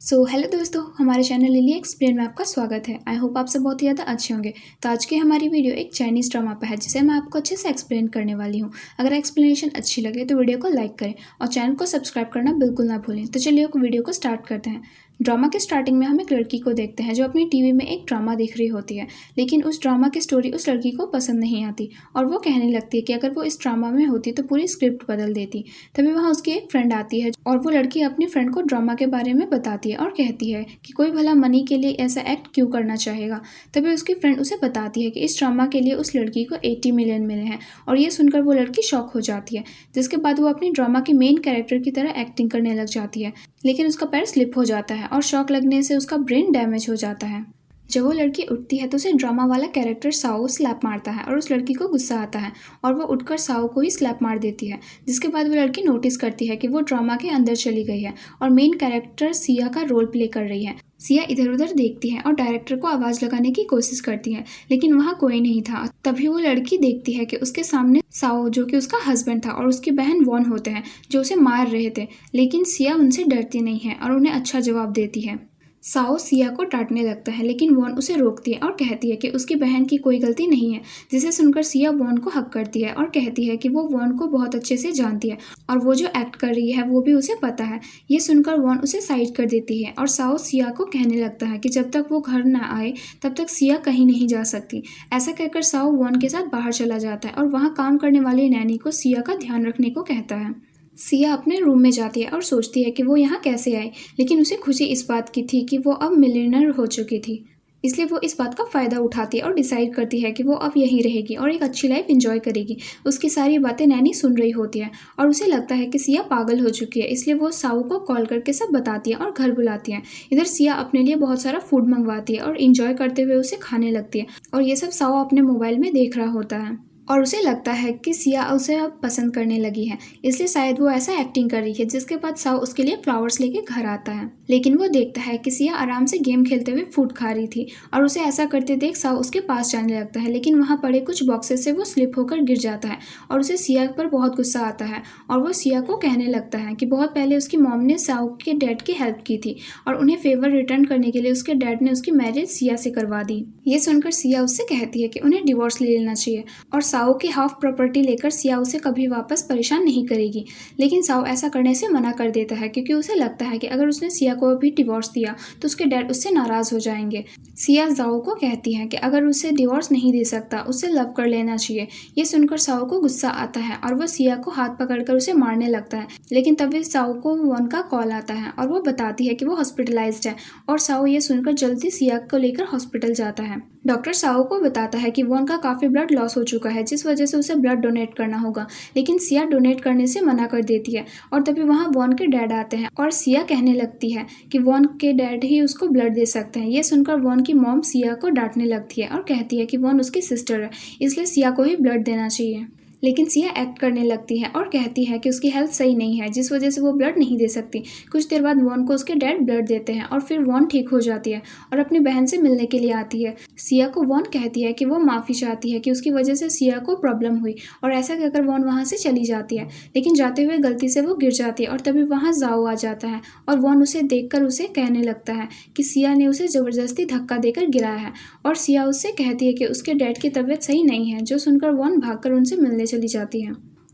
Hello दोस्तों, हमारे channel lily explain में आपका स्वागत है। आई होप आप सब बहुत ही ज़्यादा अच्छे होंगे। तो आज की हमारी वीडियो एक चाइनीज़ ड्रामा पर है जिसे मैं आपको अच्छे से एक्सप्लेन करने वाली हूँ। अगर एक्सप्लेनेशन अच्छी लगे तो वीडियो को लाइक करें और चैनल को सब्सक्राइब करना बिल्कुल ना भूलें। तो चलिए वीडियो को स्टार्ट करते हैं। ड्रामा के स्टार्टिंग में हम एक लड़की को देखते हैं जो अपनी टीवी में एक ड्रामा देख रही होती है, लेकिन उस ड्रामा की स्टोरी उस लड़की को पसंद नहीं आती और वो कहने लगती है कि अगर वो इस ड्रामा में होती तो पूरी स्क्रिप्ट बदल देती। तभी वहाँ उसकी एक फ्रेंड आती है और वो लड़की अपनी फ्रेंड को ड्रामा के बारे में बताती है और कहती है कि कोई भला मनी के लिए ऐसा एक्ट क्यों करना चाहेगा। तभी उसकी फ्रेंड उसे बताती है कि इस ड्रामा के लिए उस लड़की को 80 मिलियन मिले हैं और ये सुनकर वो लड़की शॉक हो जाती है, जिसके बाद वो अपनी ड्रामा की मेन कैरेक्टर की तरह एक्टिंग करने लग जाती है। लेकिन उसका पैर स्लिप हो जाता है और शॉक लगने से उसका ब्रेन डैमेज हो जाता है। जब वो लड़की उठती है तो उसे ड्रामा वाला कैरेक्टर साओ स्लैप मारता है और उस लड़की को गुस्सा आता है और वो उठकर साओ को ही स्लैप मार देती है, जिसके बाद वो लड़की नोटिस करती है कि वो ड्रामा के अंदर चली गई है और मेन कैरेक्टर सिया का रोल प्ले कर रही है। सिया इधर उधर देखती है और डायरेक्टर को आवाज़ लगाने की कोशिश करती है, लेकिन वहाँ कोई नहीं था। तभी वो लड़की देखती है कि उसके सामने साओ, जो कि उसका हस्बैंड था, और उसकी बहन वॉन होते हैं जो उसे मार रहे थे। लेकिन सिया उनसे डरती नहीं है और उन्हें अच्छा जवाब देती है। साओ सिया को डांटने लगता है, लेकिन वॉन उसे रोकती है और कहती है कि उसकी बहन की कोई गलती नहीं है, जिसे सुनकर सिया वॉन को हक करती है और कहती है कि वो वॉन को बहुत अच्छे से जानती है और वो जो एक्ट कर रही है वो भी उसे पता है। ये सुनकर वॉन उसे साइड कर देती है और साओ सिया को कहने लगता है कि जब तक वो घर ना आए तब तक सिया कहीं नहीं जा सकती। ऐसा कहकर साओ वॉन के साथ बाहर चला जाता है और वहाँ काम करने वाली नैनी को सिया का ध्यान रखने को कहता है। सिया अपने रूम में जाती है और सोचती है कि वो यहाँ कैसे आई, लेकिन उसे खुशी इस बात की थी कि वो अब मिलियनर हो चुकी थी। इसलिए वो इस बात का फ़ायदा उठाती है और डिसाइड करती है कि वो अब यहीं रहेगी और एक अच्छी लाइफ एंजॉय करेगी। उसकी सारी बातें नैनी सुन रही होती है और उसे लगता है कि सिया पागल हो चुकी है, इसलिए वो साऊ को कॉल करके सब बताती है और घर बुलाती है। इधर सिया अपने लिए बहुत सारा फूड मंगवाती है और इंजॉय करते हुए उसे खाने लगती है और ये सब साऊ अपने मोबाइल में देख रहा होता है और उसे लगता है कि सिया उसे अब पसंद करने लगी है, इसलिए शायद वो ऐसा एक्टिंग कर रही है। जिसके बाद साओ उसके लिए फ्लावर्स लेके घर आता है, लेकिन वो देखता है कि सिया आराम से गेम खेलते हुए फूड खा रही थी और उसे ऐसा करते देख साओ उसके पास जाने लगता है, लेकिन वहाँ पड़े कुछ बॉक्सेस से वो स्लिप होकर गिर जाता है और उसे सिया पर बहुत गुस्सा आता है और वो सिया को कहने लगता है कि बहुत पहले उसकी मॉम ने साओ के डैड की हेल्प की थी और उन्हें फेवर रिटर्न करने के लिए उसके डैड ने उसकी मैरिज सिया से करवा दी। ये सुनकर सिया उससे कहती है कि उन्हें डिवोर्स ले लेना चाहिए और साओ की हाफ प्रॉपर्टी लेकर सिया उसे कभी वापस परेशान नहीं करेगी। लेकिन साओ ऐसा करने से मना कर देता है क्योंकि उसे लगता है कि अगर उसने सिया को अभी डिवोर्स दिया तो उसके डैड उससे नाराज हो जाएंगे। सिया साओ को कहती है कि अगर उसे डिवोर्स नहीं दे सकता उससे लव कर लेना चाहिए। ये सुनकर साओ को गुस्सा आता है और वो सिया को हाथ पकड़कर उसे मारने लगता है, लेकिन तभी साओ को वॉन का कॉल आता है और वो बताती है कि वो हॉस्पिटलाइज्ड है और साओ ये सुनकर जल्दी सिया को लेकर हॉस्पिटल जाता है। डॉक्टर साओ को बताता है कि वॉन का काफ़ी ब्लड लॉस हो चुका है, जिस वजह से उसे ब्लड डोनेट करना होगा, लेकिन सिया डोनेट करने से मना कर देती है और तभी वहाँ वॉन के डैड आते हैं और सिया कहने लगती है कि वॉन के डैड ही उसको ब्लड दे सकते हैं। ये सुनकर वॉन की मॉम सिया को डांटने लगती है और कहती है कि वॉन उसकी सिस्टर है, इसलिए सिया को ही ब्लड देना चाहिए। लेकिन सिया एक्ट करने लगती है और कहती है कि उसकी हेल्थ सही नहीं है, जिस वजह से वो ब्लड नहीं दे सकती। कुछ देर बाद वॉन को उसके डैड ब्लड देते हैं और फिर वॉन ठीक हो जाती है और अपनी बहन से मिलने के लिए आती है। सिया को वॉन कहती है कि वो माफ़ी चाहती है कि उसकी वजह से सिया को प्रॉब्लम हुई और ऐसा कहकर वॉन वहाँ से चली जाती है, लेकिन जाते हुए गलती से वो गिर जाती है और तभी वहाँ जाओ आ जाता है और वॉन उसे देखकर उसे कहने लगता है कि सिया ने उसे ज़बरदस्ती धक्का देकर गिराया है और सिया उससे कहती है कि उसके डैड की तबीयत सही नहीं है, जो सुनकर वॉन भागकर उनसे मिलने चली जाती है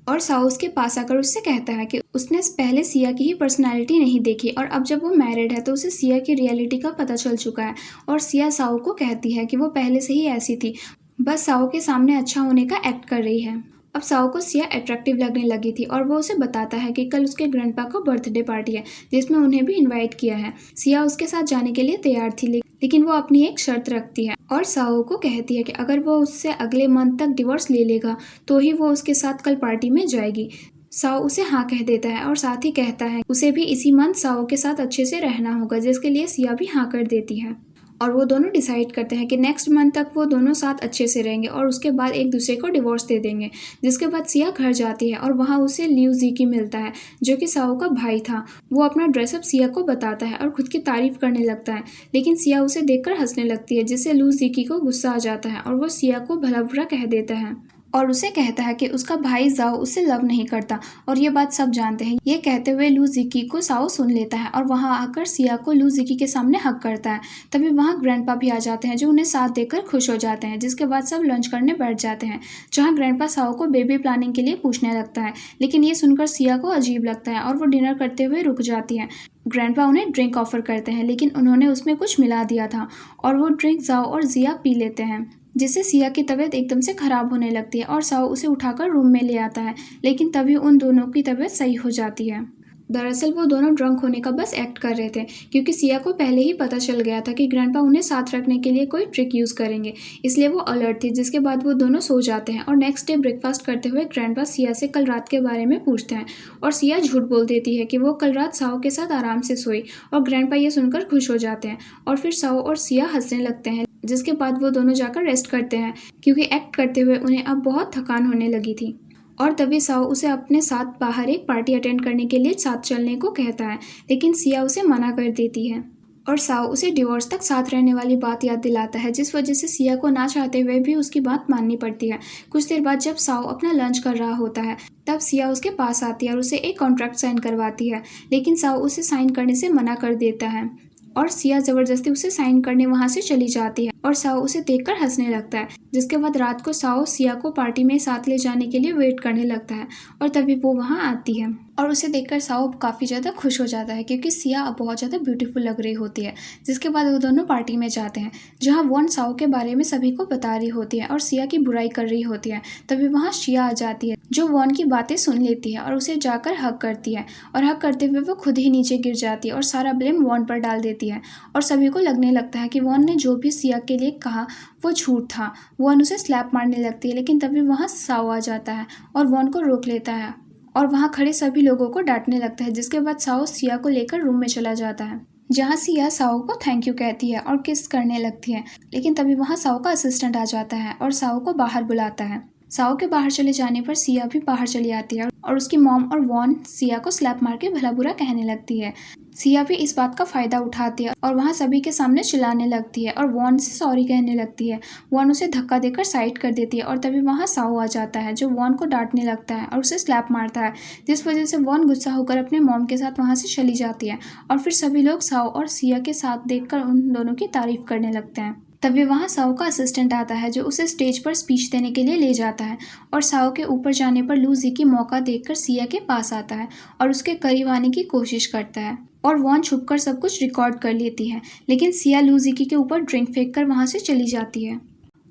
और साओ उसके पास आकर उससे कहता है कि उसने पहले सिया की ही पर्सनालिटी नहीं देखी और अब जब वो मैरिड है तो उसे सिया की रियलिटी का पता चल चुका है और सिया साओ को कहती है कि वो पहले से ही ऐसी थी, बस साओ के सामने अच्छा होने का एक्ट कर रही है। अब साओ को सिया अट्रैक्टिव लगने लगी थी और वो उसे बताता है कि कल उसके ग्रैंडपा को बर्थडे पार्टी है जिसमें उन्हें भी इनवाइट किया है। सिया उसके साथ जाने के लिए तैयार थी, लेकिन वो अपनी एक शर्त रखती है और साओ को कहती है कि अगर वो उससे अगले मंथ तक डिवोर्स ले लेगा तो ही वो उसके साथ कल पार्टी में जाएगी। साओ उसे हाँ कह देता है और साथ ही कहता है उसे भी इसी मंथ साओ के साथ अच्छे से रहना होगा, जिसके लिए सिया भी हाँ कर देती है और वो दोनों डिसाइड करते हैं कि नेक्स्ट मंथ तक वो दोनों साथ अच्छे से रहेंगे और उसके बाद एक दूसरे को डिवोर्स दे देंगे। जिसके बाद सिया घर जाती है और वहाँ उसे लियू ज़ीकी मिलता है, जो कि साओ का भाई था। वो अपना ड्रेसअप सिया को बताता है और खुद की तारीफ करने लगता है, लेकिन सिया उसे देखकर हंसने लगती है, जिससे लियू ज़ीकी को गुस्सा आ जाता है और वो सिया को भला बुरा कह देता है और उसे कहता है कि उसका भाई जाओ उससे लव नहीं करता और ये बात सब जानते हैं। ये कहते हुए लू जिकी को साओ सुन लेता है और वहाँ आकर सिया को लू जिकी के सामने हक करता है। तभी वहाँ ग्रैंडपा भी आ जाते हैं जो उन्हें साथ देखकर खुश हो जाते हैं, जिसके बाद सब लंच करने बैठ जाते हैं, जहाँ ग्रैंडपा साओ को बेबी प्लानिंग के लिए पूछने लगता है। लेकिन ये सुनकर सिया को अजीब लगता है और वो डिनर करते हुए रुक जाती है। ग्रैंडपा उन्हें ड्रिंक ऑफर करते हैं लेकिन उन्होंने उसमें कुछ मिला दिया था और वो ड्रिंक जाओ और जिया पी लेते हैं, जिससे सिया की तबीयत एकदम से खराब होने लगती है और साओ उसे उठाकर रूम में ले आता है। लेकिन तभी उन दोनों की तबीयत सही हो जाती है। दरअसल वो दोनों ड्रंक होने का बस एक्ट कर रहे थे, क्योंकि सिया को पहले ही पता चल गया था कि ग्रैंडपा उन्हें साथ रखने के लिए कोई ट्रिक यूज़ करेंगे, इसलिए वो अलर्ट थी। जिसके बाद वो दोनों सो जाते हैं और नेक्स्ट डे ब्रेकफास्ट करते हुए ग्रैंडपा सिया से कल रात के बारे में पूछते हैं और सिया झूठ बोल देती है कि वो कल रात साओ के साथ आराम से सोई और ग्रैंडपा ये सुनकर खुश हो जाते हैं और फिर साओ और सिया हंसने लगते हैं। जिसके बाद वो दोनों जाकर रेस्ट करते हैं, क्योंकि एक्ट करते हुए उन्हें अब बहुत थकान होने लगी थी। और तभी साओ उसे अपने साथ बाहर एक पार्टी अटेंड करने के लिए साथ चलने को कहता है, लेकिन सिया उसे मना कर देती है और साओ उसे डिवोर्स तक साथ रहने वाली बात याद दिलाता है, जिस वजह से सिया को ना चाहते हुए भी उसकी बात माननी पड़ती है। कुछ देर बाद जब साओ अपना लंच कर रहा होता है तब सिया उसके पास आती है और उसे एक कॉन्ट्रैक्ट साइन करवाती है, लेकिन साओ उसे साइन करने से मना कर देता है और सिया जबरदस्ती उसे साइन करने वहां से चली जाती है और साओ उसे देखकर हंसने लगता है। जिसके बाद रात को साओ सिया को पार्टी में साथ ले जाने के लिए वेट करने लगता है और तभी वो वहां आती है और उसे देखकर साओ काफ़ी ज़्यादा खुश हो जाता है, क्योंकि सिया अब बहुत ज़्यादा ब्यूटीफुल लग रही होती है। जिसके बाद वो दोनों पार्टी में जाते हैं, जहाँ वॉन साओ के बारे में सभी को बता रही होती है और सिया की बुराई कर रही होती है। तभी वहाँ शिया आ जाती है जो वॉन की बातें सुन लेती है और उसे जाकर हक करती है और हक करते हुए वो खुद ही नीचे गिर जाती है और सारा ब्लेम वॉन पर डाल देती है और सभी को लगने लगता है कि वॉन ने जो भी सिया के लिए कहा वो झूठ था। वॉन उसे स्लैप मारने लगती है, लेकिन तभी वहाँ साओ आ जाता है और वॉन को रोक लेता है और वहाँ खड़े सभी लोगों को डांटने लगता है। जिसके बाद साओ सिया को लेकर रूम में चला जाता है, जहाँ सिया साओ को थैंक यू कहती है और किस करने लगती है। लेकिन तभी वहाँ साओ का असिस्टेंट आ जाता है और साओ को बाहर बुलाता है। साओ के बाहर चले जाने पर सिया भी बाहर चली आती है और उसकी मॉम और वॉन सिया को स्लैप मार के भला बुरा कहने लगती है। सिया भी इस बात का फ़ायदा उठाती है और वहाँ सभी के सामने चिल्लाने लगती है और वॉन से सॉरी कहने लगती है। वॉन उसे धक्का देकर साइड कर देती है और तभी वहाँ साओ आ जाता है जो वॉन को डांटने लगता है और उसे स्लैप मारता है, जिस वजह से वॉन गुस्सा होकर अपने मॉम के साथ वहाँ से चली जाती है और फिर सभी लोग साओ और सिया के साथ देखकर उन दोनों की तारीफ करने लगते हैं। तभी वहाँ साओ का असिस्टेंट आता है जो उसे स्टेज पर स्पीच देने के लिए ले जाता है और साओ के ऊपर जाने पर लू जिकी मौका देखकर सिया के पास आता है और उसके करीब आने की कोशिश करता है और वॉन छुपकर सब कुछ रिकॉर्ड कर लेती है। लेकिन सिया लू जिकी के ऊपर ड्रिंक फेंककर वहाँ से चली जाती है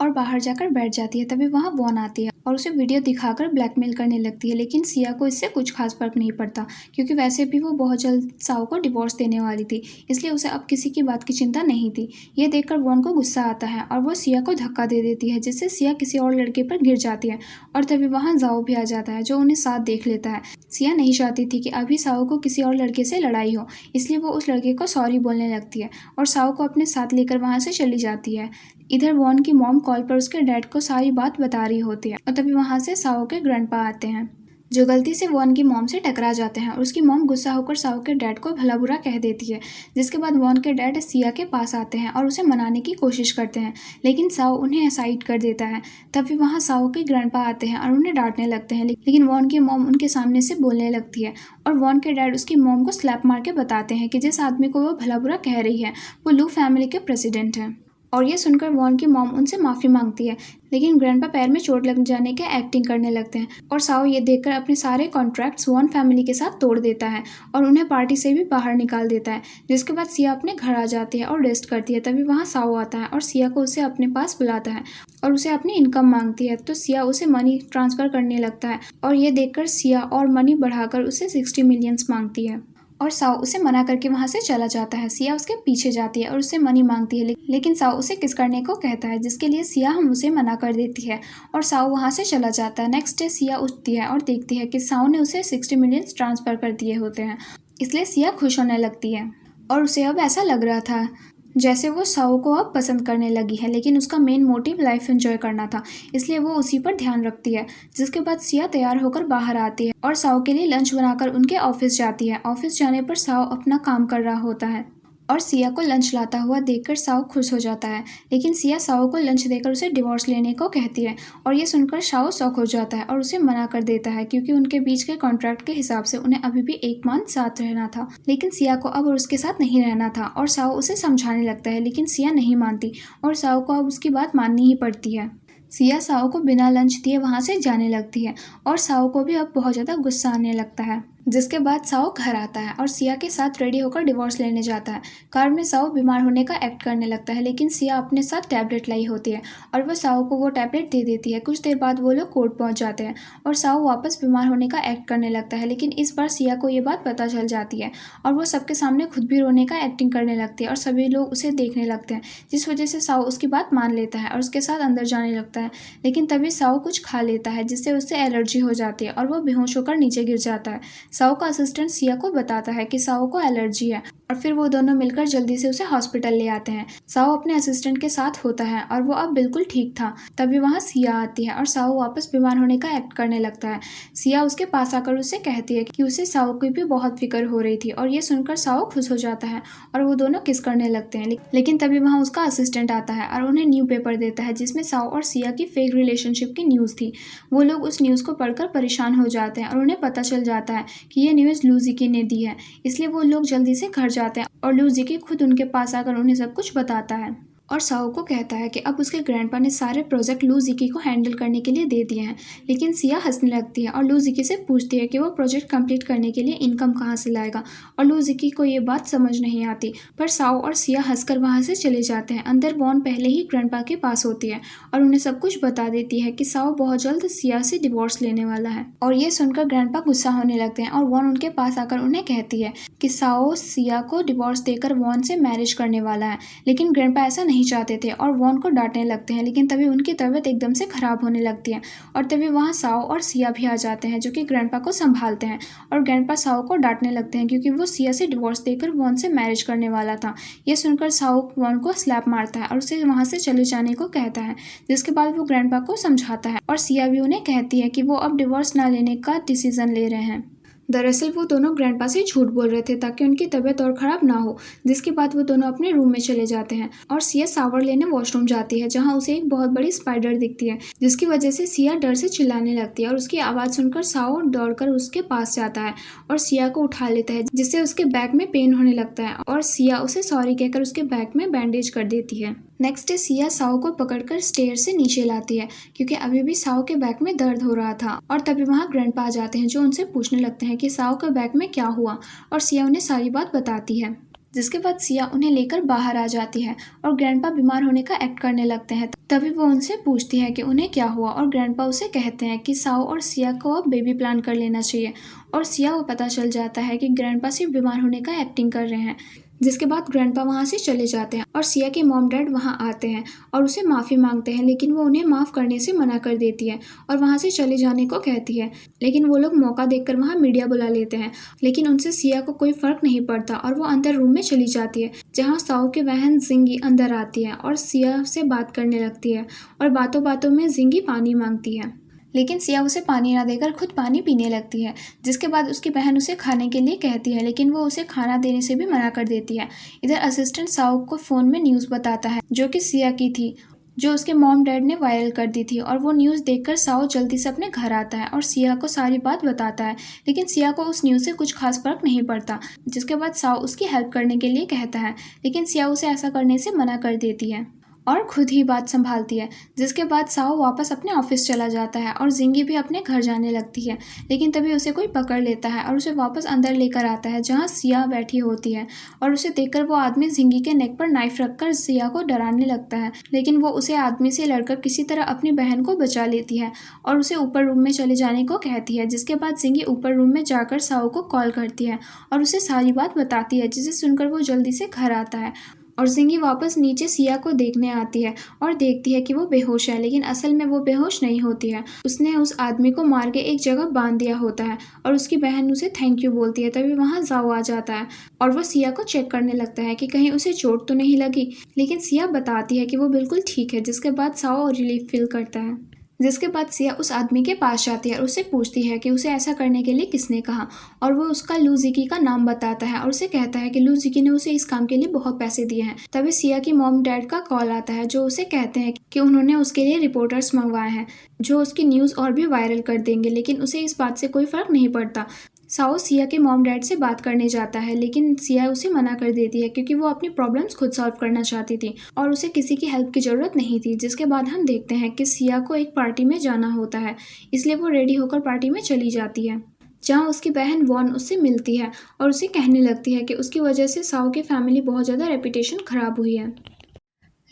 और बाहर जाकर बैठ जाती है। तभी वहाँ वॉन आती है और उसे वीडियो दिखाकर ब्लैकमेल करने लगती है, लेकिन सिया को इससे कुछ खास फर्क नहीं पड़ता, क्योंकि वैसे भी वो बहुत जल्द साओ को डिवोर्स देने वाली थी, इसलिए उसे अब किसी की बात की चिंता नहीं थी। ये देखकर वॉन को गुस्सा आता है और वो सिया को धक्का दे देती है, जिससे सिया किसी और लड़के पर गिर जाती है और तभी वहाँ जाओ भी आ जाता है जो उन्हें साथ देख लेता है। सिया नहीं चाहती थी कि अभी साओ को किसी और लड़के से लड़ाई हो, इसलिए वो उस लड़के को सॉरी बोलने लगती है और साओ को अपने साथ लेकर वहाँ से चली जाती है। इधर वॉन की मॉम कॉल पर उसके डैड को सारी बात बता रही होती है और तभी वहाँ से साओ के ग्रैंडपा आते हैं जो गलती से वॉन की मॉम से टकरा जाते हैं और उसकी मॉम गुस्सा होकर साओ के डैड को भला बुरा कह देती है। जिसके बाद वॉन के डैड सिया के पास आते हैं और उसे मनाने की कोशिश करते हैं, लेकिन साओ उन्हें साइड कर देता है। तभी वहाँ साओ के ग्रैंडपा आते हैं और उन्हें डांटने लगते हैं, लेकिन वॉन की मॉम उनके सामने से बोलने लगती है और वॉन के डैड उसकी मॉम को स्लैप मार के बताते हैं कि जिस आदमी को वो भला बुरा कह रही है वो लू फैमिली के प्रेसिडेंट हैं। और ये सुनकर वॉन की मॉम उनसे माफ़ी मांगती है, लेकिन ग्रैंडपा पैर में चोट लग जाने के एक्टिंग करने लगते हैं और साओ ये देखकर अपने सारे कॉन्ट्रैक्ट्स वॉन फैमिली के साथ तोड़ देता है और उन्हें पार्टी से भी बाहर निकाल देता है। जिसके बाद सिया अपने घर आ जाती है और रेस्ट करती है। तभी वहाँ साओ आता है और सिया को उसे अपने पास बुलाता है और उसे अपनी इनकम मांगती है, तो सिया उसे मनी ट्रांसफ़र करने लगता है और ये देखकर सिया और मनी बढ़ाकर उसे 60 मिलियंस मांगती है और साओ उसे मना करके वहाँ से चला जाता है। सिया उसके पीछे जाती है और उससे मनी मांगती है, लेकिन साओ उसे किस करने को कहता है, जिसके लिए सिया हम उसे मना कर देती है और साओ वहाँ से चला जाता है। नेक्स्ट डे सिया उठती है और देखती है कि साओ ने उसे 60 मिलियन ट्रांसफ़र कर दिए होते हैं, इसलिए सिया खुश होने लगती है और उसे अब ऐसा लग रहा था जैसे वो साओ को अब पसंद करने लगी है, लेकिन उसका मेन मोटिव लाइफ एंजॉय करना था, इसलिए वो उसी पर ध्यान रखती है। जिसके बाद सिया तैयार होकर बाहर आती है और साओ के लिए लंच बनाकर उनके ऑफिस जाती है। ऑफिस जाने पर साओ अपना काम कर रहा होता है और सिया को लंच लाता हुआ देखकर साओ खुश हो जाता है, लेकिन सिया साओ को लंच देकर उसे डिवोर्स लेने को कहती है और ये सुनकर साओ शॉक हो जाता है और उसे मना कर देता है क्योंकि उनके बीच के कॉन्ट्रैक्ट के हिसाब से उन्हें अभी भी 1 मंथ साथ रहना था। लेकिन सिया को अब उसके साथ नहीं रहना था और साओ उसे समझाने लगता है, लेकिन सिया नहीं मानती और साओ को अब उसकी बात माननी ही पड़ती है। सिया साओ को बिना लंच दिए वहां से जाने लगती है और साओ को भी अब बहुत ज़्यादा गुस्सा आने लगता है। जिसके बाद साओ घर आता है और सिया के साथ रेडी होकर डिवोर्स लेने जाता है। कार में साओ बीमार होने का एक्ट करने लगता है, लेकिन सिया अपने साथ टैबलेट लाई होती है और वह साओ को वो टैबलेट दे देती है। कुछ देर बाद वो लोग कोर्ट पहुंच जाते हैं और साओ वापस बीमार होने का एक्ट करने लगता है, लेकिन इस बार सिया को ये बात पता चल जाती है और वो सबके सामने खुद भी रोने का एक्टिंग करने लगती है और सभी लोग उसे देखने लगते हैं, जिस वजह से साओ उसकी बात मान लेता है और उसके साथ अंदर जाने लगता है। लेकिन तभी साओ कुछ खा लेता है जिससे उससे एलर्जी हो जाती है और वो बेहोश होकर नीचे गिर जाता है। साओ का असिस्टेंट सिया को बताता है कि साओ को एलर्जी है और फिर वो दोनों मिलकर जल्दी से उसे हॉस्पिटल ले आते हैं। साओ अपने असिस्टेंट के साथ होता है और वो अब बिल्कुल ठीक था। तभी वहाँ सिया आती है और साओ वापस बीमार होने का एक्ट करने लगता है। सिया उसके पास आकर उससे कहती है कि उसे साओ की भी बहुत फिक्र हो रही थी और ये सुनकर साओ खुश हो जाता है और वो दोनों किस करने लगते हैं। लेकिन तभी वहाँ उसका असिस्टेंट आता है और उन्हें न्यू पेपर देता है जिसमें साओ और सिया की फेक रिलेशनशिप की न्यूज़ थी। वो लोग उस न्यूज़ को पढ़कर परेशान हो जाते हैं और उन्हें पता चल जाता है कि ये न्यूज़ लूजिकी ने दी है, इसलिए वो लोग जल्दी से घर जाते हैं और लूजिकी खुद उनके पास आकर उन्हें सब कुछ बताता है और साओ को कहता है कि अब उसके ग्रैंडपा ने सारे प्रोजेक्ट लूजिकी को हैंडल करने के लिए दे दिए हैं। लेकिन सिया हंसने लगती है और लूजिकी से पूछती है कि वो प्रोजेक्ट कंप्लीट करने के लिए इनकम कहाँ से लाएगा और लूजिकी को ये बात समझ नहीं आती। पर साओ और सिया हंसकर वहाँ से चले जाते हैं। अंदर वॉन पहले ही ग्रैंडपा के पास होती है और उन्हें सब कुछ बता देती है कि साओ बहुत जल्द सिया से डिवोर्स लेने वाला है और ये सुनकर ग्रैंडपा गुस्सा होने लगते हैं और वॉन उनके पास आकर उन्हें कहती है कि साओ सिया को डिवोर्स देकर वॉन से मैरिज करने वाला है। लेकिन ग्रैंडपा ऐसा नहीं चाहते थे और वॉन को डांटने लगते हैं, लेकिन तभी उनकी तबीयत एकदम से खराब होने लगती है और तभी वहाँ साओ और सिया भी आ जाते हैं जो कि ग्रैंडपा को संभालते हैं और ग्रैंडपा साओ को डांटने लगते हैं क्योंकि वो सिया से डिवोर्स देकर वॉन से मैरिज करने वाला था। ये सुनकर साओ वॉन को स्लैप मारता है और उसे वहाँ से चले जाने को कहता है, जिसके बाद वो ग्रैंडपा को समझाता है और सिया भी उन्हें कहती है कि वो अब डिवोर्स ना लेने का डिसीजन ले रहे हैं। दरअसल वो दोनों ग्रैंडपा से झूठ बोल रहे थे ताकि उनकी तबीयत और ख़राब ना हो। जिसके बाद वो दोनों अपने रूम में चले जाते हैं और सिया शावर लेने वॉशरूम जाती है जहां उसे एक बहुत बड़ी स्पाइडर दिखती है, जिसकी वजह से सिया डर से चिल्लाने लगती है और उसकी आवाज़ सुनकर साओ दौड़कर उसके पास जाता है और सिया को उठा लेता है, जिससे उसके बैक में पेन होने लगता है और सिया उसे सॉरी कहकर उसके बैक में बैंडेज कर देती है। नेक्स्ट डे सिया साओ को पकड़कर स्टेयर से नीचे लाती है क्योंकि अभी भी साओ के बैक में दर्द हो रहा था और तभी वहाँ ग्रैंडपा आ जाते हैं जो उनसे पूछने लगते हैं कि साओ के बैक में क्या हुआ और सिया उन्हें सारी बात बताती है। जिसके बाद सिया उन्हें लेकर बाहर आ जाती है और ग्रैंडपा बीमार होने का एक्ट करने लगते हैं। तभी वो उनसे पूछती है कि उन्हें क्या हुआ और ग्रैंडपा उसे कहते हैं कि साओ और सिया को अब बेबी प्लान कर लेना चाहिए और सिया को पता चल जाता है कि ग्रैंडपा सिर्फ बीमार होने का एक्टिंग कर रहे हैं। जिसके बाद ग्रैंडपा वहाँ से चले जाते हैं और सिया के मॉम डैड वहाँ आते हैं और उसे माफ़ी मांगते हैं, लेकिन वो उन्हें माफ़ करने से मना कर देती है और वहाँ से चले जाने को कहती है। लेकिन वो लोग मौका देखकर वहाँ मीडिया बुला लेते हैं, लेकिन उनसे सिया को कोई फ़र्क नहीं पड़ता और वो अंदर रूम में चली जाती है जहाँ साओ की बहन जिंगी अंदर आती है और सिया से बात करने लगती है और बातों बातों में जिंगी पानी मांगती है, लेकिन सिया उसे पानी ना देकर खुद पानी पीने लगती है। जिसके बाद उसकी बहन उसे खाने के लिए कहती है, लेकिन वो उसे खाना देने से भी मना कर देती है। इधर असिस्टेंट साओ को फ़ोन में न्यूज़ बताता है जो कि सिया की थी, जो उसके मॉम डैड ने वायरल कर दी थी और वो न्यूज़ देखकर साओ जल्दी से अपने घर आता है और सिया को सारी बात बताता है, लेकिन सिया को उस न्यूज़ से कुछ खास फर्क नहीं पड़ता। जिसके बाद साओ उसकी हेल्प करने के लिए कहता है, लेकिन सिया उसे ऐसा करने से मना कर देती है और खुद ही बात संभालती है। जिसके बाद साओ वापस अपने ऑफिस चला जाता है और जिंगी भी अपने घर जाने लगती है, लेकिन तभी उसे कोई पकड़ लेता है और उसे वापस अंदर लेकर आता है जहां सिया बैठी होती है और उसे देखकर वो आदमी जिंगी के नेक पर नाइफ रखकर सिया को डराने लगता है, लेकिन वो उसे आदमी से लड़कर किसी तरह अपनी बहन को बचा लेती है और उसे ऊपर रूम में चले जाने को कहती है। जिसके बाद जिंगी ऊपर रूम में जाकर साओ को कॉल करती है और उसे सारी बात बताती है, जिसे सुनकर वो जल्दी से घर आता है और जिंगी वापस नीचे सिया को देखने आती है और देखती है कि वो बेहोश है, लेकिन असल में वो बेहोश नहीं होती है। उसने उस आदमी को मार के एक जगह बांध दिया होता है और उसकी बहन उसे थैंक यू बोलती है। तभी वहाँ जाओ आ जाता है और वो सिया को चेक करने लगता है कि कहीं उसे चोट तो नहीं लगी, लेकिन सिया बताती है कि वो बिल्कुल ठीक है। जिसके बाद साओ रिलीफ फील करता है। जिसके बाद सिया उस आदमी के पास जाती है और उससे पूछती है कि उसे ऐसा करने के लिए किसने कहा, और वो उसका लूजिकी का नाम बताता है और उसे कहता है कि लूजिकी ने उसे इस काम के लिए बहुत पैसे दिए हैं। तभी सिया की मॉम डैड का कॉल आता है जो उसे कहते हैं कि उन्होंने उसके लिए रिपोर्टर्स मंगवाए हैं जो उसकी न्यूज़ और भी वायरल कर देंगे, लेकिन उसे इस बात से कोई फर्क नहीं पड़ता। साओ सिया के मॉम डैड से बात करने जाता है, लेकिन सिया उसे मना कर देती है क्योंकि वो अपनी प्रॉब्लम्स खुद सॉल्व करना चाहती थी और उसे किसी की हेल्प की ज़रूरत नहीं थी। जिसके बाद हम देखते हैं कि सिया को एक पार्टी में जाना होता है, इसलिए वो रेडी होकर पार्टी में चली जाती है, जहाँ उसकी बहन वॉन उससे मिलती है और उसे कहने लगती है कि उसकी वजह से साओ की फैमिली बहुत ज़्यादा रेपुटेशन ख़राब हुई है।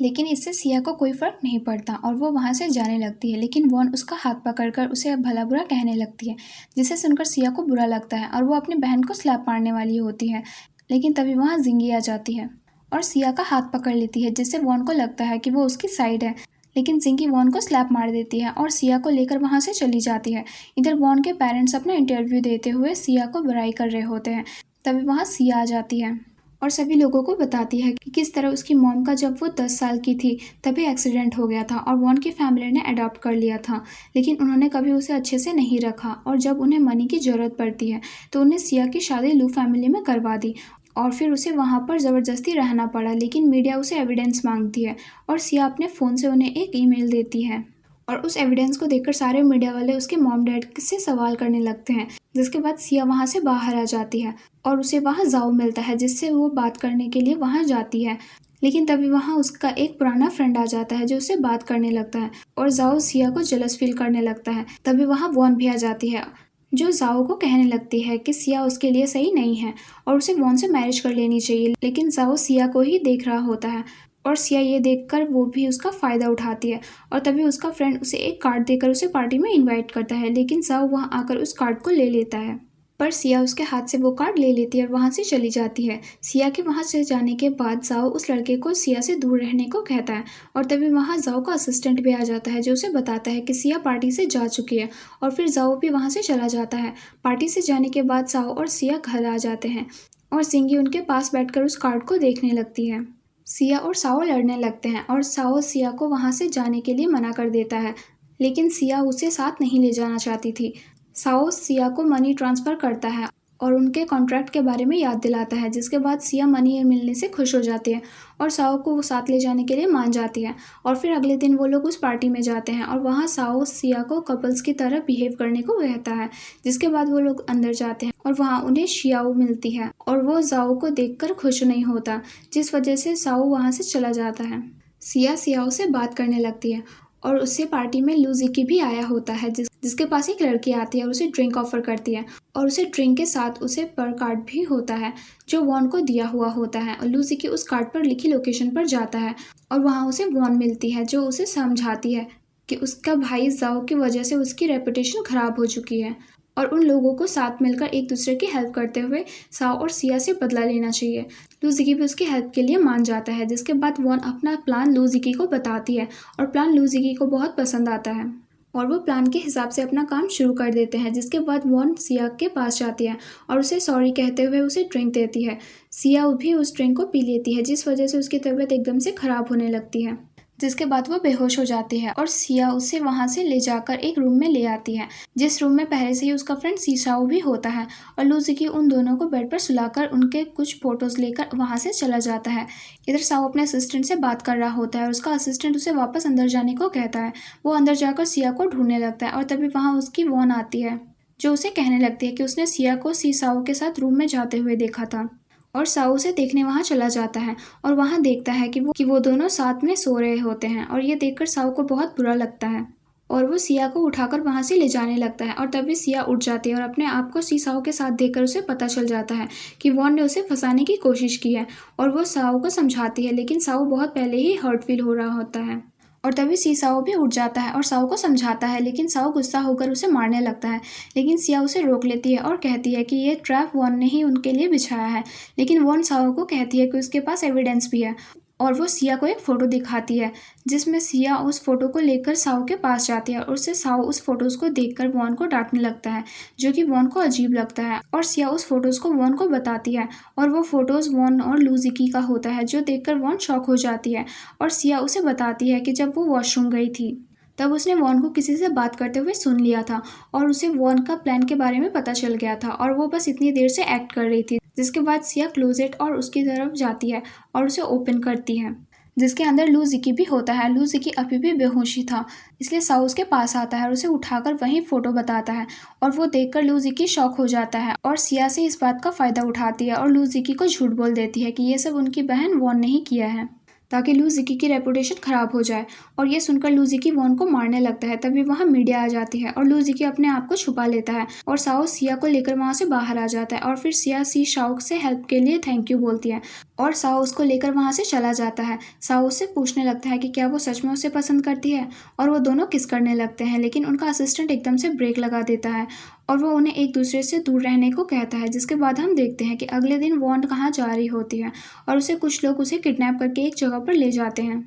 लेकिन इससे सिया को कोई फर्क नहीं पड़ता और वो वहाँ से जाने लगती है, लेकिन वॉन उसका हाथ पकड़कर उसे भला बुरा कहने लगती है, जिसे सुनकर सिया को बुरा लगता है और वो अपनी बहन को स्लैप मारने वाली होती है। लेकिन तभी वहाँ जिंगी आ जाती है और सिया का हाथ पकड़ लेती है, जिससे वॉन को लगता है कि वो उसकी साइड है। लेकिन जिंगी वॉन को स्लैप मार देती है और सिया को लेकर वहाँ से चली जाती है। इधर वॉन के पेरेंट्स अपना इंटरव्यू देते हुए सिया को बुराई कर रहे होते हैं। तभी वहाँ सिया आ जाती है और सभी लोगों को बताती है कि किस तरह उसकी मॉम का जब वो 10 साल की थी तभी एक्सीडेंट हो गया था और वॉन की फैमिली ने अडॉप्ट कर लिया था, लेकिन उन्होंने कभी उसे अच्छे से नहीं रखा और जब उन्हें मनी की ज़रूरत पड़ती है तो उन्हें सिया की शादी लू फैमिली में करवा दी और फिर उसे वहाँ पर ज़बरदस्ती रहना पड़ा। लेकिन मीडिया उसे एविडेंस मांगती है और सिया अपने फ़ोन से उन्हें एक ईमेल देती है और उस एविडेंस को देखकर सारे मीडिया वाले उसके मॉम डैड से सवाल करने लगते हैं। जिसके बाद सिया वहाँ से बाहर आ जाती है और उसे वहाँ जाओ मिलता है, जिससे वो बात करने के लिए वहाँ जाती है। लेकिन तभी वहाँ उसका एक पुराना फ्रेंड आ जाता है जो उससे बात करने लगता है और जाओ सिया को जेलस फील करने लगता है। तभी वहाँ वॉन भी आ जाती है जो जाओ को कहने लगती है कि सिया उसके लिए सही नहीं है और उसे वॉन से मैरिज कर लेनी चाहिए। लेकिन जाओ सिया को ही देख रहा होता है और सिया ये देखकर वो भी उसका फ़ायदा उठाती है और तभी उसका फ्रेंड उसे एक कार्ड देकर उसे पार्टी में इनवाइट करता है, लेकिन जाओ वहाँ आकर उस कार्ड को ले लेता है। पर सिया उसके हाथ से वो कार्ड ले लेती है और वहाँ से चली जाती है। सिया के वहाँ से जाने के बाद जाओ उस लड़के को सिया से दूर रहने को कहता है और तभी वहाँ जाओ का असिस्टेंट भी आ जाता है जो उसे बताता है कि सिया पार्टी से जा चुकी है और फिर जाओ भी वहाँ से चला जाता है। पार्टी से जाने के बाद जाओ और सिया घर आ जाते हैं और सिंगी उनके पास बैठकर उस कार्ड को देखने लगती है। सिया और साओ लड़ने लगते हैं और साओ सिया को वहाँ से जाने के लिए मना कर देता है, लेकिन सिया उसे साथ नहीं ले जाना चाहती थी। साओ सिया को मनी ट्रांसफ़र करता है और उनके कॉन्ट्रैक्ट के बारे में याद दिलाता है, जिसके बाद सिया मनी मिलने से खुश हो जाती है और साओ को वो साथ ले जाने के लिए मान जाती है। और फिर अगले दिन वो लोग उस पार्टी में जाते हैं और वहाँ साओ सिया को कपल्स की तरह बिहेव करने को कहता है। जिसके बाद वो लोग अंदर जाते हैं और वहाँ उन्हें शियाओ मिलती है और वो जाओ को देखकर खुश नहीं होता, जिस वजह से साओ वहाँ से चला जाता है। सिया सियाओ से बात करने लगती है और उससे पार्टी में लूजिकी भी आया होता है, जिसके पास एक लड़की आती है और उसे ड्रिंक ऑफर करती है और उसे ड्रिंक के साथ उसे पर कार्ड भी होता है जो वॉन को दिया हुआ होता है और लूजिकी उस कार्ड पर लिखी लोकेशन पर जाता है और वहाँ उसे वॉन मिलती है जो उसे समझाती है कि उसका भाई जाओ की वजह से उसकी रेपुटेशन खराब हो चुकी है और उन लोगों को साथ मिलकर एक दूसरे की हेल्प करते हुए साओ और सिया से बदला लेना चाहिए। लूजिकी भी उसकी हेल्प के लिए मान जाता है, जिसके बाद वॉन अपना प्लान लूजिकी को बताती है और प्लान लूजिकी को बहुत पसंद आता है और वो प्लान के हिसाब से अपना काम शुरू कर देते हैं। जिसके बाद वॉन सिया के पास जाती है और उसे सॉरी कहते हुए उसे ड्रिंक देती है। सिया भी उस ड्रिंक को पी लेती है, जिस वजह से उसकी तबीयत एकदम से ख़राब होने लगती है, जिसके बाद वो बेहोश हो जाती है और सिया उसे वहाँ से ले जाकर एक रूम में ले आती है, जिस रूम में पहले से ही उसका फ्रेंड सीसाओ भी होता है और लूजिकी उन दोनों को बेड पर सुलाकर उनके कुछ फोटोज़ लेकर वहाँ से चला जाता है। इधर साओ अपने असिस्टेंट से बात कर रहा होता है और उसका असिस्टेंट उसे वापस अंदर जाने को कहता है। वो अंदर जाकर सिया को ढूंढने लगता है और तभी वहाँ उसकी वॉन आती है जो उसे कहने लगती है कि उसने सिया को सीसाओ के साथ रूम में जाते हुए देखा था और साओ उसे देखने वहाँ चला जाता है और वहाँ देखता है कि वो दोनों साथ में सो रहे होते हैं और ये देखकर साओ को बहुत बुरा लगता है और वो सिया को उठाकर वहाँ से ले जाने लगता है और तभी सिया उठ जाती है और अपने आप को सीसाओ के साथ देखकर उसे पता चल जाता है कि वॉन ने उसे फंसाने की कोशिश की है और वो साओ को समझाती है, लेकिन साओ बहुत पहले ही हर्ट फील हो रहा होता है और तभी सीसाओ भी उठ जाता है और साओ को समझाता है, लेकिन साओ गुस्सा होकर उसे मारने लगता है। लेकिन सिया उसे रोक लेती है और कहती है कि ये ट्रैप वॉन ने ही उनके लिए बिछाया है। लेकिन वॉन साओ को कहती है कि उसके पास एविडेंस भी है और वो सिया को एक फ़ोटो दिखाती है, जिसमें सिया उस फोटो को लेकर साओ के पास जाती है और उससे साओ उस फोटोज़ को देखकर वॉन को डांटने लगता है, जो कि वॉन को अजीब लगता है और सिया उस फोटोज़ को वॉन को बताती है और वो फ़ोटोज़ वॉन और लूजिकी का होता है, जो देखकर वॉन शॉक हो जाती है और सिया उसे बताती है कि जब वो वॉशरूम गई थी तब उसने वॉन को किसी से बात करते हुए सुन लिया था और उसे वॉन का प्लान के बारे में पता चल गया था और वो बस इतनी देर से एक्ट कर रही थी। जिसके बाद सिया क्लोजेट और उसकी तरफ जाती है और उसे ओपन करती है, जिसके अंदर लू जिकी भी होता है। लू जिकी अभी भी बेहोशी था, इसलिए साउ उसके पास आता है और उसे उठाकर वहीं फोटो बताता है और वो देखकर लू जिकी शॉक हो जाता है और सिया से इस बात का फायदा उठाती है और लू जिकी को झूठ बोल देती है कि ये सब उनकी बहन वॉन ने ही किया है ताकि लू जिकी की रेपुटेशन खराब हो जाए। और ये सुनकर लू जिकी वॉन को मारने लगता है। तभी वहाँ मीडिया आ जाती है और लू जिकी अपने आप को छुपा लेता है और साओ सिया को लेकर वहाँ से बाहर आ जाता है और फिर सिया सी शाओ से हेल्प के लिए थैंक यू बोलती है और साओ उसको लेकर वहाँ से चला जाता है। साओ उससे पूछने लगता है कि क्या वो सच में उसे पसंद करती है और वो दोनों किस करने लगते हैं, लेकिन उनका असिस्टेंट एकदम से ब्रेक लगा देता है और वो उन्हें एक दूसरे से दूर रहने को कहता है। जिसके बाद हम देखते हैं कि अगले दिन वॉन कहाँ जा रही होती है और उसे कुछ लोग उसे किडनैप करके एक जगह पर ले जाते हैं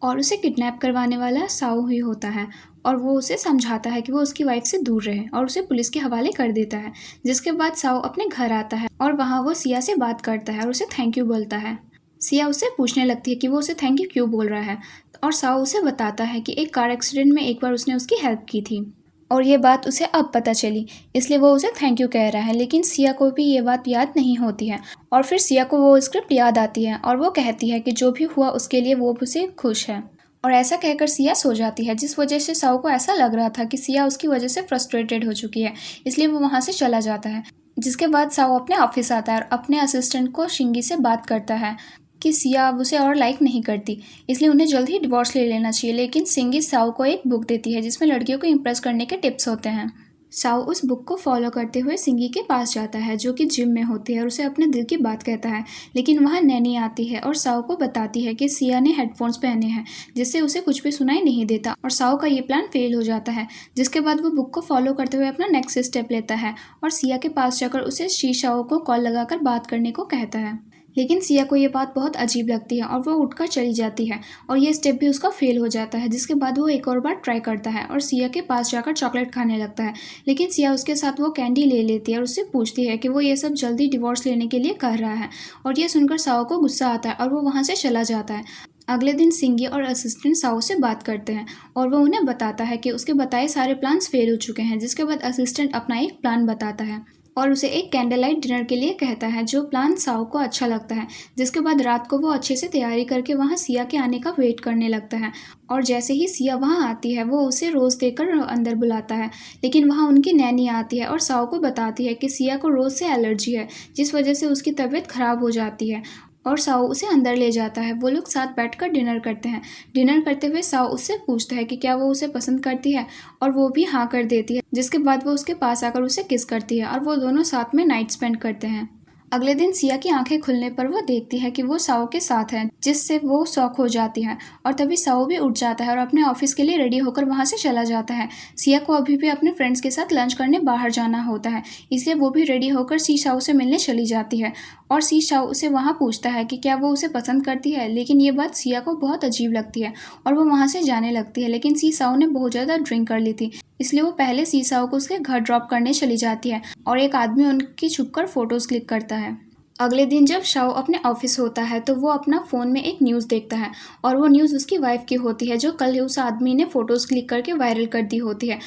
और उसे किडनैप करवाने वाला साओ ही होता है और वो उसे समझाता है कि वो उसकी वाइफ से दूर रहे और उसे पुलिस के हवाले कर देता है। जिसके बाद साओ अपने घर आता है और वहाँ वो सिया से बात करता है और उसे थैंक यू बोलता है। सिया उससे पूछने लगती है कि वो उसे थैंक यू क्यों बोल रहा है और साओ उसे बताता है कि एक कार एक्सीडेंट में एक बार उसने उसकी हेल्प की थी और ये बात उसे अब पता चली, इसलिए वो उसे थैंक यू कह रहा है। लेकिन सिया को भी ये बात याद नहीं होती है और फिर सिया को वो स्क्रिप्ट याद आती है और वो कहती है कि जो भी हुआ उसके लिए वो उसे खुश है और ऐसा कहकर सिया सो जाती है। जिस वजह से साओ को ऐसा लग रहा था कि सिया उसकी वजह से फ्रस्ट्रेटेड हो चुकी है, इसलिए वो वहाँ से चला जाता है। जिसके बाद साओ अपने ऑफिस आता है और अपने असिस्टेंट को शिंगी से बात करता है कि सिया अब उसे और लाइक नहीं करती, इसलिए उन्हें जल्द ही डिवोर्स ले लेना चाहिए। लेकिन सिंगी साओ को एक बुक देती है जिसमें लड़कियों को इम्प्रेस करने के टिप्स होते हैं। साओ उस बुक को फॉलो करते हुए सिंगी के पास जाता है जो कि जिम में होती है और उसे अपने दिल की बात कहता है। लेकिन वहाँ नैनी आती है और साओ को बताती है कि सिया ने हेडफोन्स पहने हैं जिससे उसे कुछ भी सुनाई नहीं देता और साओ का ये प्लान फेल हो जाता है। जिसके बाद वो बुक को फॉलो करते हुए अपना नेक्स्ट स्टेप लेता है और सिया के पास जाकर उसे शी शाओ को कॉल लगाकर बात करने को कहता है। लेकिन सिया को ये बात बहुत अजीब लगती है और वो उठकर चली जाती है और ये स्टेप भी उसका फेल हो जाता है। जिसके बाद वो एक और बार ट्राई करता है और सिया के पास जाकर चॉकलेट खाने लगता है। लेकिन सिया उसके साथ वो कैंडी ले लेती है और उससे पूछती है कि वो ये सब जल्दी डिवोर्स लेने के लिए कर रहा है और ये सुनकर साओ को गुस्सा आता है और वो वहाँ से चला जाता है। अगले दिन सिंगी और असिस्टेंट साओ से बात करते हैं और वो उन्हें बताता है कि उसके बताए सारे प्लान्स फेल हो चुके हैं। जिसके बाद असिस्टेंट अपना एक प्लान बताता है और उसे एक कैंडल लाइट डिनर के लिए कहता है जो प्लान साओ को अच्छा लगता है। जिसके बाद रात को वो अच्छे से तैयारी करके वहाँ सिया के आने का वेट करने लगता है और जैसे ही सिया वहाँ आती है वो उसे रोज़ देकर अंदर बुलाता है। लेकिन वहाँ उनकी नैनी आती है और साओ को बताती है कि सिया को रोज़ से एलर्जी है जिस वजह से उसकी तबीयत खराब हो जाती है और साओ उसे अंदर ले जाता है। वो लोग साथ बैठकर डिनर करते हैं। डिनर करते हुए साओ उससे पूछता है कि क्या वो उसे पसंद करती है और वो भी हाँ कर देती है। जिसके बाद वो उसके पास आकर उसे किस करती है और वो दोनों साथ में नाइट स्पेंड करते हैं। अगले दिन सिया की आंखें खुलने पर वो देखती है कि वो साओ के साथ है जिससे वो शॉक हो जाती है और तभी साओ भी उठ जाता है और अपने ऑफिस के लिए रेडी होकर वहाँ से चला जाता है। सिया को अभी भी अपने फ्रेंड्स के साथ लंच करने बाहर जाना होता है, इसलिए वो भी रेडी होकर सी शाओ से मिलने चली जाती है और सी शाओ उसे वहाँ पूछता है कि क्या वो उसे पसंद करती है। लेकिन ये बात सिया को बहुत अजीब लगती है और वो वहाँ से जाने लगती है। लेकिन सी शाओ ने बहुत ज़्यादा ड्रिंक कर ली थी, इसलिए वो पहले सी शाओ को उसके घर ड्रॉप करने चली जाती है और एक आदमी उनकी छुपकर फोटोज क्लिक करता है। अगले दिन जब शाओ अपने ऑफिस होता है तो वो अपना फ़ोन में एक न्यूज़ देखता है और वो न्यूज़ उसकी वाइफ की होती है जो कल उस आदमी ने फ़ोटोज़ क्लिक करके वायरल कर दी होती है।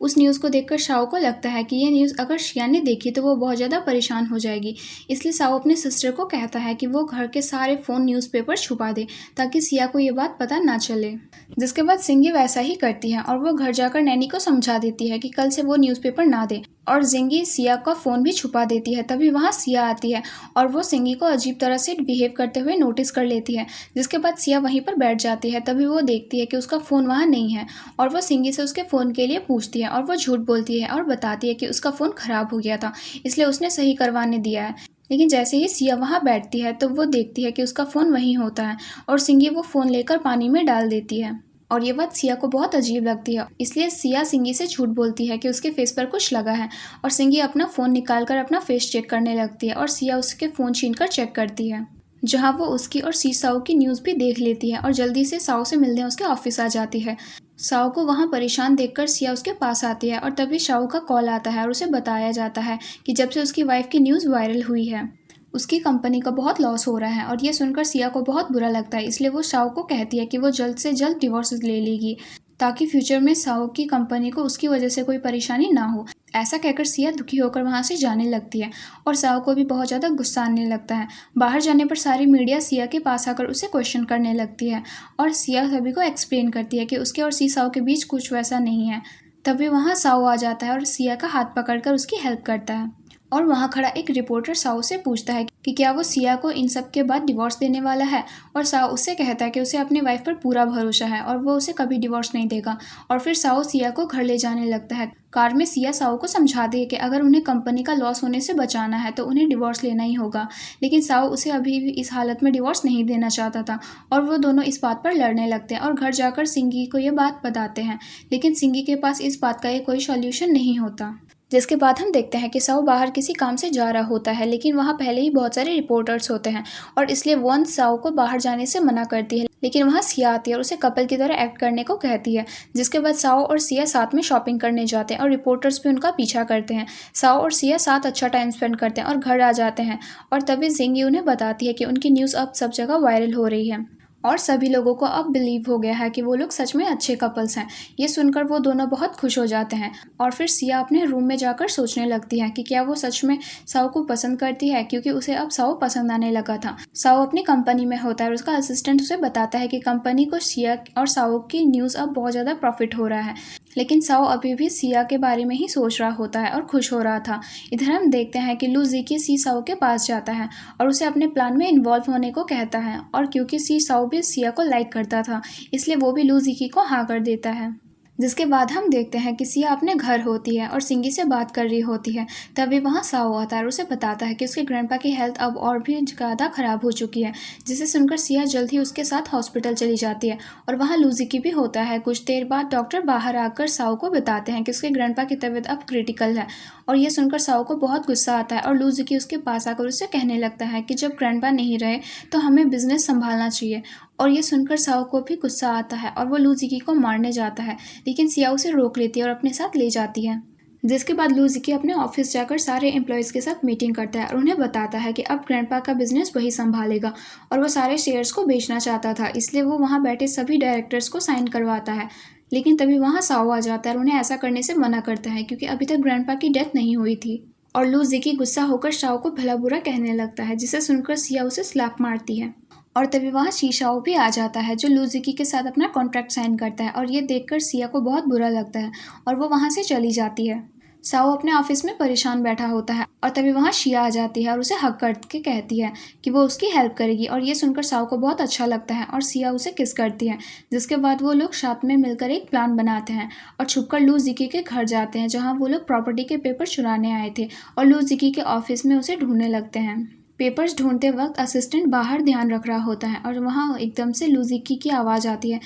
उस न्यूज़ को देखकर शाओ को लगता है कि ये न्यूज़ अगर शिया ने देखी तो वो बहुत ज़्यादा परेशान हो जाएगी, इसलिए शाओ अपने सिस्टर को कहता है कि वो घर के सारे फ़ोन न्यूज़पेपर छुपा दे ताकि सिया को ये बात पता ना चले। जिसके बाद सिंगी वैसा ही करती है और वो घर जाकर नैनी को समझा देती है कि कल से वो न्यूज़पेपर ना दे और जिंगी सिया का फ़ोन भी छुपा देती है। तभी वहाँ सिया आती है और वो सिंगी को अजीब तरह से बिहेव करते हुए नोटिस कर लेती है। जिसके बाद सिया वहीं पर बैठ जाती है। तभी वो देखती है कि उसका फ़ोन वहाँ नहीं है और वो सिंगी से उसके फ़ोन के लिए पूछती है और वो झूठ बोलती है और बताती है कि उसका फ़ोन ख़राब हो गया था इसलिए उसने सही करवाने दिया है। लेकिन जैसे ही सिया वहाँ बैठती है तो वो देखती है कि उसका फ़ोन वहीं होता है और सिंगी वो फ़ोन लेकर पानी में डाल देती है और ये बात सिया को बहुत अजीब लगती है, इसलिए सिया सिंगी से झूठ बोलती है कि उसके फेस पर कुछ लगा है और सिंगी अपना फ़ोन निकालकर अपना फेस चेक करने लगती है और सिया उसके फ़ोन छीनकर चेक करती है जहाँ वो उसकी और सी साओ की न्यूज़ भी देख लेती है और जल्दी से साओ से मिलने उसके ऑफिस आ जाती है। साओ को वहाँ परेशान देखकर सिया उसके पास आती है और तभी शाओ का कॉल आता है और उसे बताया जाता है कि जब से उसकी वाइफ की न्यूज़ वायरल हुई है उसकी कंपनी का बहुत लॉस हो रहा है और ये सुनकर सिया को बहुत बुरा लगता है, इसलिए वो शाओ को कहती है कि वो जल्द से जल्द डिवोर्स ले लेगी। ताकि फ्यूचर में साओ की कंपनी को उसकी वजह से कोई परेशानी ना हो। ऐसा कहकर सिया दुखी होकर वहाँ से जाने लगती है और साओ को भी बहुत ज़्यादा गुस्सा आने लगता है। बाहर जाने पर सारी मीडिया सिया के पास आकर उसे क्वेश्चन करने लगती है और सिया सभी को एक्सप्लेन करती है कि उसके और सी साओ के बीच कुछ वैसा नहीं है। तभी वहाँ साओ आ जाता है और सिया का हाथ पकड़कर उसकी हेल्प करता है और वहाँ खड़ा एक रिपोर्टर साओ से पूछता है कि क्या वो सिया को इन सब के बाद डिवोर्स देने वाला है, और साओ उससे कहता है कि उसे अपनी वाइफ पर पूरा भरोसा है और वो उसे कभी डिवोर्स नहीं देगा। और फिर साओ सिया को घर ले जाने लगता है। कार में सिया साओ को समझाती है कि अगर उन्हें कंपनी का लॉस होने से बचाना है तो उन्हें डिवोर्स लेना ही होगा, लेकिन साओ उसे अभी भी इस हालत में डिवोर्स नहीं देना चाहता था और वो दोनों इस बात पर लड़ने लगते हैं और घर जाकर सिंगी को ये बात बताते हैं। लेकिन सिंगी के पास इस बात का कोई सॉल्यूशन नहीं होता। जिसके बाद हम देखते हैं कि साओ बाहर किसी काम से जा रहा होता है, लेकिन वहाँ पहले ही बहुत सारे रिपोर्टर्स होते हैं और इसलिए वॉन साओ को बाहर जाने से मना करती है। लेकिन वहाँ सिया आती है और उसे कपल की तरह एक्ट करने को कहती है। जिसके बाद साओ और सिया साथ में शॉपिंग करने जाते हैं और रिपोर्टर्स भी उनका पीछा करते हैं। साओ और सिया साथ अच्छा टाइम स्पेंड करते हैं और घर आ जाते हैं और तभी जिंगी उन्हें बताती है कि उनकी न्यूज़ अब सब जगह वायरल हो रही है और सभी लोगों को अब बिलीव हो गया है कि वो लोग सच में अच्छे कपल्स हैं। ये सुनकर वो दोनों बहुत खुश हो जाते हैं और फिर सिया अपने रूम में जाकर सोचने लगती है कि क्या वो सच में साओ को पसंद करती है, क्योंकि उसे अब साओ पसंद आने लगा था। साओ अपनी कंपनी में होता है और उसका असिस्टेंट उसे बताता है कि कंपनी को सिया और साओ की न्यूज़ अब बहुत ज़्यादा प्रॉफिट हो रहा है, लेकिन साओ अभी भी सिया के बारे में ही सोच रहा होता है और खुश हो रहा था। इधर हम देखते हैं कि लू जिकी सी साओ के पास जाता है और उसे अपने प्लान में इन्वॉल्व होने को कहता है, और क्योंकि सी साओ भी सिया को लाइक करता था इसलिए वो भी लू जिकी को हाँ कर देता है। जिसके बाद हम देखते हैं कि सिया अपने घर होती है और सिंगी से बात कर रही होती है। तभी वहाँ साओ आता है और उसे बताता है कि उसके ग्रैंडपा की हेल्थ अब और भी ज़्यादा ख़राब हो चुकी है, जिसे सुनकर सिया जल्द ही उसके साथ हॉस्पिटल चली जाती है और वहाँ लूजिकी भी होता है। कुछ देर बाद डॉक्टर बाहर आकर साओ को बताते हैं कि उसके ग्रैंडपा की तबीयत अब क्रिटिकल है और ये सुनकर साओ को बहुत गुस्सा आता है और लूजिकी उसके पास आकर उससे कहने लगता है कि जब ग्रैंडपा नहीं रहे तो हमें बिजनेस संभालना चाहिए। और ये सुनकर साओ को भी गुस्सा आता है और वो लू जिकी को मारने जाता है, लेकिन सिया उसे रोक लेती है और अपने साथ ले जाती है। जिसके बाद लू जिकी अपने ऑफिस जाकर सारे एम्प्लॉयज़ के साथ मीटिंग करता है और उन्हें बताता है कि अब ग्रैंडपा का बिजनेस वही संभालेगा और वो सारे शेयर्स को बेचना चाहता था, इसलिए वो वहाँ बैठे सभी डायरेक्टर्स को साइन करवाता है। लेकिन तभी वहाँ साओ आ जाता है और उन्हें ऐसा करने से मना करता है क्योंकि अभी तक ग्रैंडपा की डेथ नहीं हुई थी। और लू जिकी गुस्सा होकर साओ को भला बुरा कहने लगता है, जिसे सुनकर सिया उसे स्लैप मारती है। और तभी वहाँ शीशाओ भी आ जाता है जो लू जिकी के साथ अपना कॉन्ट्रैक्ट साइन करता है और ये देखकर सिया को बहुत बुरा लगता है और वो वहाँ से चली जाती है। साओ अपने ऑफिस में परेशान बैठा होता है और तभी वहाँ शिया आ जाती है और उसे हक करके कहती है कि वो उसकी हेल्प करेगी और ये सुनकर साओ को बहुत अच्छा लगता है और सिया उसे किस करती है। जिसके बाद वो लोग साथ में मिलकर एक प्लान बनाते हैं और छुपकर लू जिकी के घर जाते हैं जहाँ वो लोग प्रॉपर्टी के पेपर चुराने आए थे और लू जिकी के ऑफिस में उसे ढूंढने लगते हैं। पेपर्स ढूंढते वक्त असिस्टेंट बाहर ध्यान रख रहा होता है और वहाँ एकदम से लू जिकी की आवाज़ आती है,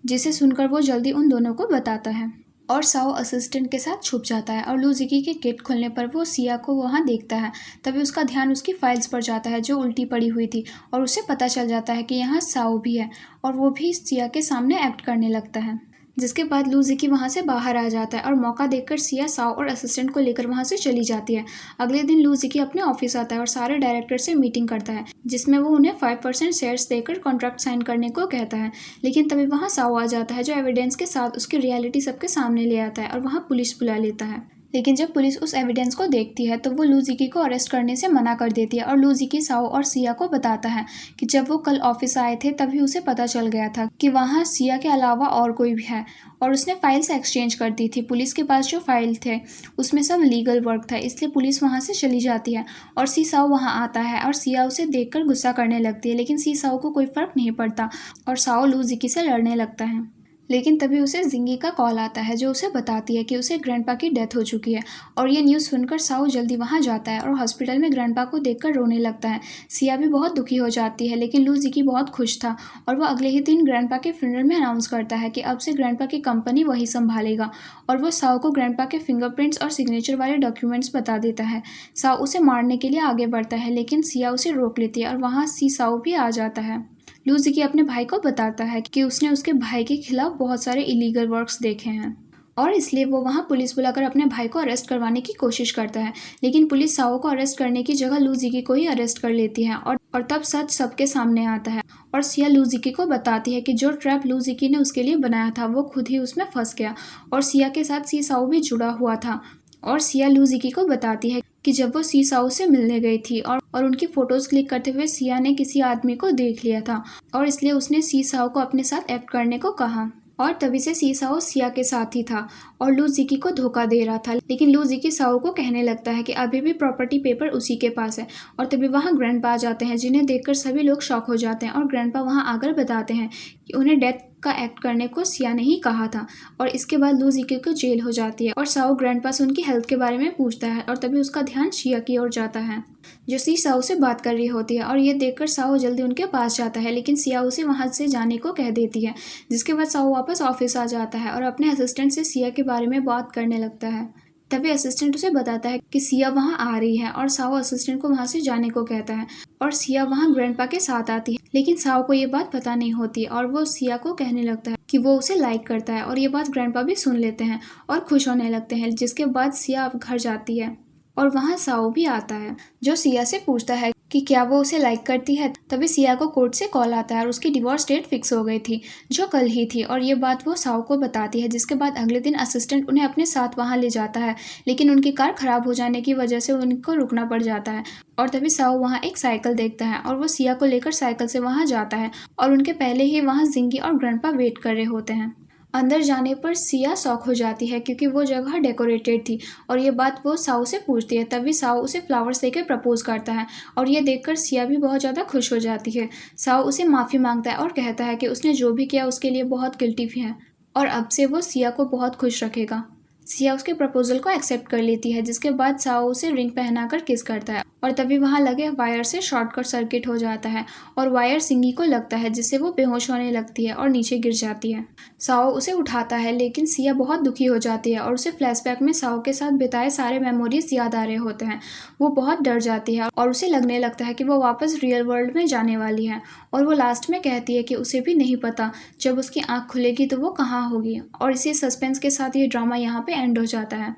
जिसे सुनकर वो जल्दी उन दोनों को बताता है और साओ असिस्टेंट के साथ छुप जाता है और लू जिकी के गेट खोलने पर वो सिया को वहाँ देखता है। तभी उसका ध्यान उसकी फाइल्स पर जाता है जो उल्टी पड़ी हुई थी और उसे पता चल जाता है कि यहाँ साओ भी है और वो भी सिया के सामने एक्ट करने लगता है। जिसके बाद लू जिकी वहाँ से बाहर आ जाता है और मौका देखकर सिया साओ और असिस्टेंट को लेकर वहाँ से चली जाती है। अगले दिन लू जिकी अपने ऑफिस आता है और सारे डायरेक्टर से मीटिंग करता है जिसमें वो उन्हें 5% शेयर्स देकर कॉन्ट्रैक्ट साइन करने को कहता है। लेकिन तभी वहाँ साओ आ जाता है जो एविडेंस के साथ उसकी रियलिटी सबके सामने ले आता है और वहाँ पुलिस बुला लेता है। लेकिन जब पुलिस उस एविडेंस को देखती है तो वो लू जिकी को अरेस्ट करने से मना कर देती है और लू जिकी साओ और सिया को बताता है कि जब वो कल ऑफिस आए थे तभी उसे पता चल गया था कि वहाँ सिया के अलावा और कोई भी है और उसने फाइल्स एक्सचेंज कर दी थी। पुलिस के पास जो फाइल थे उसमें सब लीगल वर्क था, इसलिए पुलिस वहाँ से चली जाती है और सी साओ वहाँ आता है और सिया उसे देखकर गुस्सा करने लगती है, लेकिन सी साओ को कोई फर्क नहीं पड़ता और साओ लू जिकी से लड़ने लगता है। लेकिन तभी उसे जिंगी का कॉल आता है जो उसे बताती है कि उसे ग्रैंडपा की डेथ हो चुकी है और ये न्यूज़ सुनकर साओ जल्दी वहाँ जाता है और हॉस्पिटल में ग्रैंडपा को देखकर रोने लगता है। सिया भी बहुत दुखी हो जाती है, लेकिन लू जिकी बहुत खुश था और वो अगले ही दिन ग्रैंडपा के फ्यूनरल में अनाउंस करता है कि अब से ग्रैंडपा की कंपनी वही संभालेगा और वो साओ को ग्रैंडपा के फिंगरप्रिंट्स और सिग्नेचर वाले डॉक्यूमेंट्स बता देता है। साओ उसे मारने के लिए आगे बढ़ता है, लेकिन सिया उसे रोक लेती है और वहाँ सी साओ भी आ जाता है। लू जिकी अपने भाई को बताता है कि उसने उसके भाई के खिलाफ बहुत सारे इलीगल वर्क्स देखे हैं और इसलिए वो वहाँ पुलिस बुलाकर अपने भाई को अरेस्ट करवाने की कोशिश करता है, लेकिन पुलिस साओ को अरेस्ट करने की जगह लू जिकी को ही अरेस्ट कर लेती है और तब सच सबके सामने आता है और सिया लूजिकी को बताती है कि जो ट्रैप लूजिकी ने उसके लिए बनाया था वो खुद ही उसमें फंस गया और सिया के साथ सीसाओ भी जुड़ा हुआ था। और सिया लूजिकी को बताती है कि जब वो सीसाओ से मिलने गई थी और उनकी फोटोज क्लिक करते हुए सिया ने किसी आदमी को देख लिया था और इसलिए उसने सीसाओ को अपने साथ एक्ट करने को कहा। और तभी से सीसाओ सिया के साथ ही था और लूजिकी को धोखा दे रहा था, लेकिन लूजिकी साओ को कहने लगता है कि अभी भी प्रॉपर्टी पेपर उसी के पास है। और तभी वहाँ ग्रैंडपा आ जाते हैं जिन्हें देखकर सभी लोग शॉक हो जाते हैं और ग्रैंडपा वहाँ आकर बताते हैं कि उन्हें डेथ का एक्ट करने को सिया ने ही कहा था। और इसके बाद लूजिकी को जेल हो जाती है और साओ ग्रैंडपा से उनकी हेल्थ के बारे में पूछता है और तभी उसका ध्यान सिया की ओर जाता है जो सी साओ से बात कर रही होती है। और ये देखकर साओ जल्दी उनके पास जाता है, लेकिन सिया उसे वहां से जाने को कह देती है, जिसके बाद साओ वापस ऑफिस आ जाता है और अपने असिस्टेंट से सिया के बारे में बात करने लगता है। तभी असिस्टेंट उसे बताता है कि सिया वहां आ रही है और साओ असिस्टेंट को वहां से जाने को कहता है और सिया वहां ग्रैंडपा के साथ आती है, लेकिन साओ को ये बात पता नहीं होती और वो सिया को कहने लगता है कि वो उसे लाइक करता है। और ये बात ग्रैंडपा भी सुन लेते हैं और खुश होने लगते हैं, जिसके बाद सिया अब घर जाती है और वहाँ साओ भी आता है जो सिया से पूछता है कि क्या वो उसे लाइक करती है। तभी सिया को कोर्ट से कॉल आता है और उसकी डिवोर्स डेट फिक्स हो गई थी जो कल ही थी और ये बात वो साओ को बताती है, जिसके बाद अगले दिन असिस्टेंट उन्हें अपने साथ वहाँ ले जाता है, लेकिन उनकी कार खराब हो जाने की वजह से उनको रुकना पड़ जाता है। और तभी साओ वहाँ एक साइकिल देखता है और वो सिया को लेकर साइकिल से वहाँ जाता है और उनके पहले ही वहाँ जिंगी और ग्रैंडपा वेट कर रहे होते हैं। अंदर जाने पर सिया शॉक हो जाती है क्योंकि वो जगह डेकोरेटेड थी और ये बात वो साओ से पूछती है। तभी साओ उसे फ्लावर्स देकर प्रपोज करता है और ये देखकर सिया भी बहुत ज़्यादा खुश हो जाती है। साओ उसे माफ़ी मांगता है और कहता है कि उसने जो भी किया उसके लिए बहुत गिल्टी भी है और अब से वो सिया को बहुत खुश रखेगा। सिया उसके प्रपोजल को एक्सेप्ट कर लेती है, जिसके बाद साओ उसे रिंग पहनाकर किस करता है और तभी वहाँ लगे वायर से शॉर्टकट सर्किट हो जाता है और वायर सिंगी को लगता है, जिससे वो बेहोश होने लगती है और नीचे गिर जाती है। साओ उसे उठाता है, लेकिन सिया बहुत दुखी हो जाती है और उसे फ्लैशबैक में साओ के साथ बिताए सारे मेमोरीज याद आ रहे होते हैं। वो बहुत डर जाती है और उसे लगने लगता है कि वो वापस रियल वर्ल्ड में जाने वाली है और वो लास्ट में कहती है कि उसे भी नहीं पता जब उसकी आँख खुलेगी तो वो कहाँ होगी। और इसी सस्पेंस के साथ ये ड्रामा यहाँ पे एंड हो जाता है।